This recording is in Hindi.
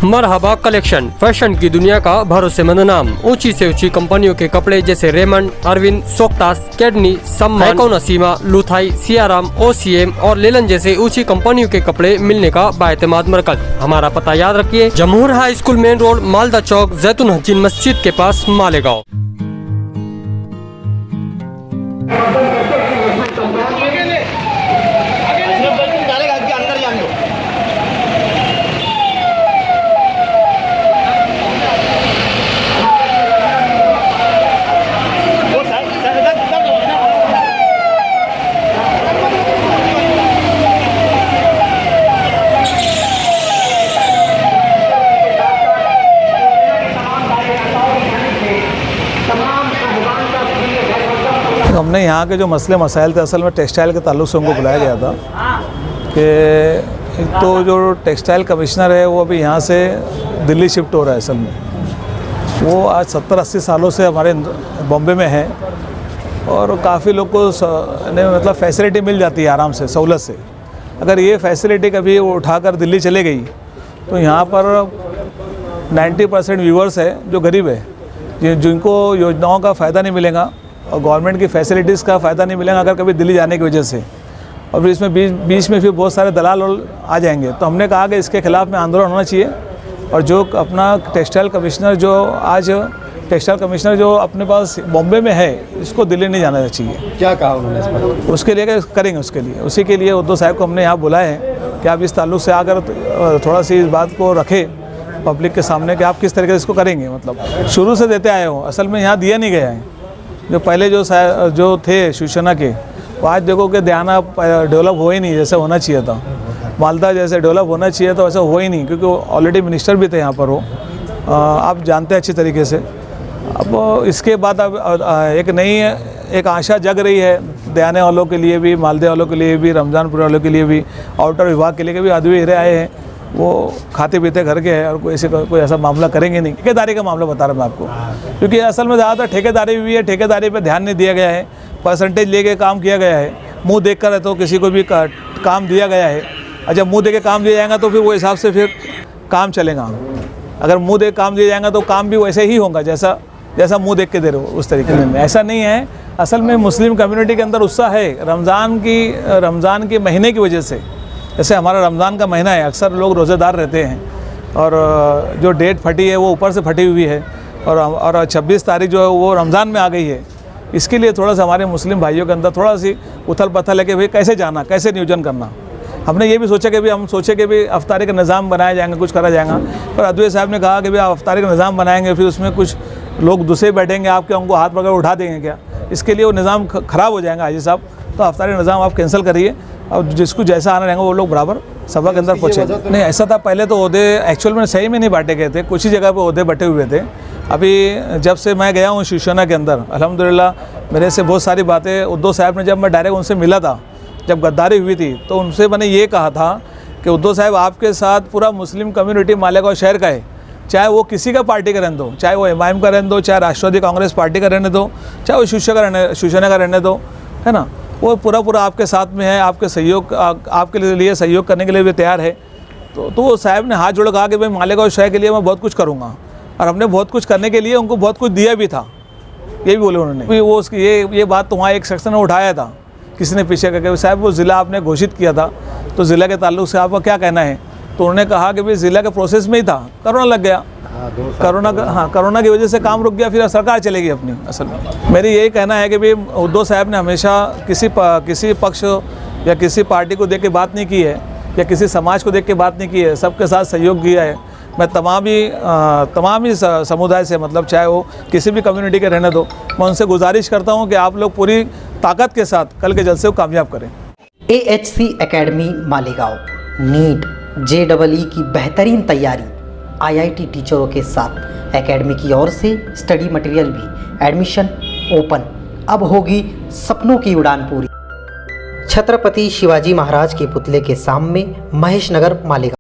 मरहबा कलेक्शन, फैशन की दुनिया का भरोसेमंद नाम। ऊंची से ऊंची कंपनियों के कपड़े जैसे रेमंड, अरविंद, सोक्टास, कैडनी, सम्मान, सीमा, लुथाई, सियाराम, ओसीएम और लेलन जैसे ऊंची कंपनियों के कपड़े मिलने का बाएतमाद मरकज। हमारा पता याद रखिए, Jamhoor high school main road, Malda Chowk, Zaitoon Hajeen मस्जिद के पास, मालेगांव। हमने यहाँ के जो मसले मसाइल थे, असल में टेक्सटाइल के ताल्लुक से उनको बुलाया गया था कि एक तो जो टेक्सटाइल कमिश्नर है वो अभी यहाँ से दिल्ली शिफ्ट हो रहा है। असल में वो आज 70-80 सालों से हमारे बॉम्बे में है और काफ़ी लोग को मतलब फैसिलिटी मिल जाती है आराम से, सहूलत से। अगर ये फैसिलिटी कभी वो उठाकर दिल्ली चले गई तो यहाँ पर 90% व्यूअर्स है जो गरीब है, जिनको योजनाओं का फ़ायदा नहीं मिलेगा और गवर्नमेंट की फैसिलिटीज़ का फ़ायदा नहीं मिलेगा अगर कभी दिल्ली जाने की वजह से। और फिर इसमें बीच में फिर बहुत सारे दलाल आ जाएंगे। तो हमने कहा कि इसके खिलाफ़ में आंदोलन होना चाहिए और जो अपना टेक्सटाइल कमिश्नर जो अपने पास बॉम्बे में है, इसको दिल्ली नहीं जाना चाहिए। क्या कहा उन्होंने इस पर? उसके लिए करेंगे, उसी के लिए उद्धव साहब को हमने यहाँ बुलाया है कि आप इस ताल्लुक से आकर थोड़ा सी इस बात को रखें पब्लिक के सामने कि आप किस तरीके से इसको करेंगे। मतलब शुरू से देते आए हो, असल में यहाँ दिया नहीं गया है। जो पहले जो थे शिवसेना के, वो आज देखो कि दयाना डेवलप हो ही नहीं जैसे होना चाहिए था, मालदा जैसे डेवलप होना चाहिए था वैसे हो ही नहीं, क्योंकि वो ऑलरेडी मिनिस्टर भी थे यहाँ पर। वो आप जानते हैं अच्छी तरीके से। अब इसके बाद अब एक नई एक आशा जग रही है दयाने वालों के लिए भी, मालदे वालों के लिए भी, रमज़ानपुर वालों के लिए भी, आउटर विभाग के लिए भी आदमी हीरे आए हैं। वो खाते पीते घर के हैं और कोई ऐसा मामला करेंगे नहीं। ठेकेदारी का मामला बता रहा मैं आपको, क्योंकि असल में ज़्यादातर ठेकेदारी भी है। ठेकेदारी पे ध्यान नहीं दिया गया है, परसेंटेज लेके काम किया गया है। मुंह देखकर तो किसी को भी काम दिया गया है। और जब मुंह देके काम दिया जाएगा तो फिर वो हिसाब से फिर काम चलेगा। अगर मुंह देख काम दिया जाएगा तो काम भी वैसे ही होगा जैसा मुँह देख के दे रहे हो उस तरीके में। ऐसा नहीं है। असल में मुस्लिम कम्युनिटी के अंदर उत्साह है रमज़ान के महीने की वजह से। जैसे हमारा रमज़ान का महीना है, अक्सर लोग रोज़ेदार रहते हैं और जो डेट फटी है वो ऊपर से फटी हुई है और 26 तारीख जो है वो रमज़ान में आ गई है। इसके लिए थोड़ा सा हमारे मुस्लिम भाइयों के अंदर थोड़ा सी उथल पथल है कि भाई कैसे जाना, कैसे नियोजन करना। हमने ये भी सोचा कि हम सोचे कि भाई अफ्तारी का निज़ाम बनाया जाएगा, कुछ करा जाएगा। पर अद्वैत साहब ने कहा कि भाई आप अफ्तारी का निज़ाम बनाएंगे, फिर उसमें कुछ लोग दूसरे बैठेंगे, आपके उनको हाथ पकड़ उठा देंगे क्या? इसके लिए वो निज़ाम ख़राब हो जाएगा हाजी साहब। तो अफ्तारी निज़ाम आप कैंसिल करिए और जिसको जैसा आना रहेगा वो लोग बराबर सभा के अंदर पहुँचे। नहीं, ऐसा था पहले तो ओहदे एक्चुअल में सही में नहीं बांटे गए थे, कुछ ही जगह पे ओहदे बटे हुए थे। अभी जब से मैं गया हूँ शिवसेना के अंदर, अल्हम्दुलिल्लाह मेरे से बहुत सारी बातें उद्धव साहब ने, जब मैं डायरेक्ट उनसे मिला था जब गद्दारी हुई थी, तो उनसे मैंने ये कहा था कि उद्धव साहब आपके साथ पूरा मुस्लिम कम्युनिटी मालेगांव शहर का है, चाहे वो किसी का पार्टी का रहने दो, चाहे वो एमआईएम का रहने दो, चाहे राष्ट्रवादी कांग्रेस पार्टी का रहने दो, चाहे वो शिवसेना का रहने दो, है ना। वो पूरा आपके साथ में है, आपके लिए सहयोग करने के लिए भी तैयार है। तो वो साहब ने हाथ जोड़ कहा कि भाई मालेगांव शहर के लिए मैं बहुत कुछ करूँगा, और हमने बहुत कुछ करने के लिए उनको बहुत कुछ दिया भी था, ये भी बोले उन्होंने। वो उसकी ये बात तो वहाँ एक शख्स ने उठाया था, किसी ने पीछे करके, साहब वो ज़िला आपने घोषित किया था, तो ज़िला के ताल्लुक से आपका क्या कहना है? तो उन्होंने कहा कि भाई ज़िला के प्रोसेस में ही था, कोरोना लग गया, कोरोना की वजह से काम रुक गया, फिर सरकार चलेगी अपनी। असल में मेरी यही कहना है कि भाई उद्धव साहब ने हमेशा किसी पक्ष या किसी पार्टी को देख के बात नहीं की है, या किसी समाज को देख के बात नहीं की है, सबके साथ सहयोग किया है। मैं तमाम ही समुदाय से, मतलब चाहे वो किसी भी कम्युनिटी के रहने दो, मैं उनसे गुजारिश करता हूँ कि आप लोग पूरी ताकत के साथ कल के जलसे को कामयाब करें। AHC academy Malegaon NEET JEE की बेहतरीन तैयारी IIT टीचरों के साथ एकेडमी की ओर से स्टडी मटेरियल भी, एडमिशन ओपन। अब होगी सपनों की उड़ान पूरी। छत्रपति शिवाजी महाराज के पुतले के सामने, महेश नगर, मालेगांव।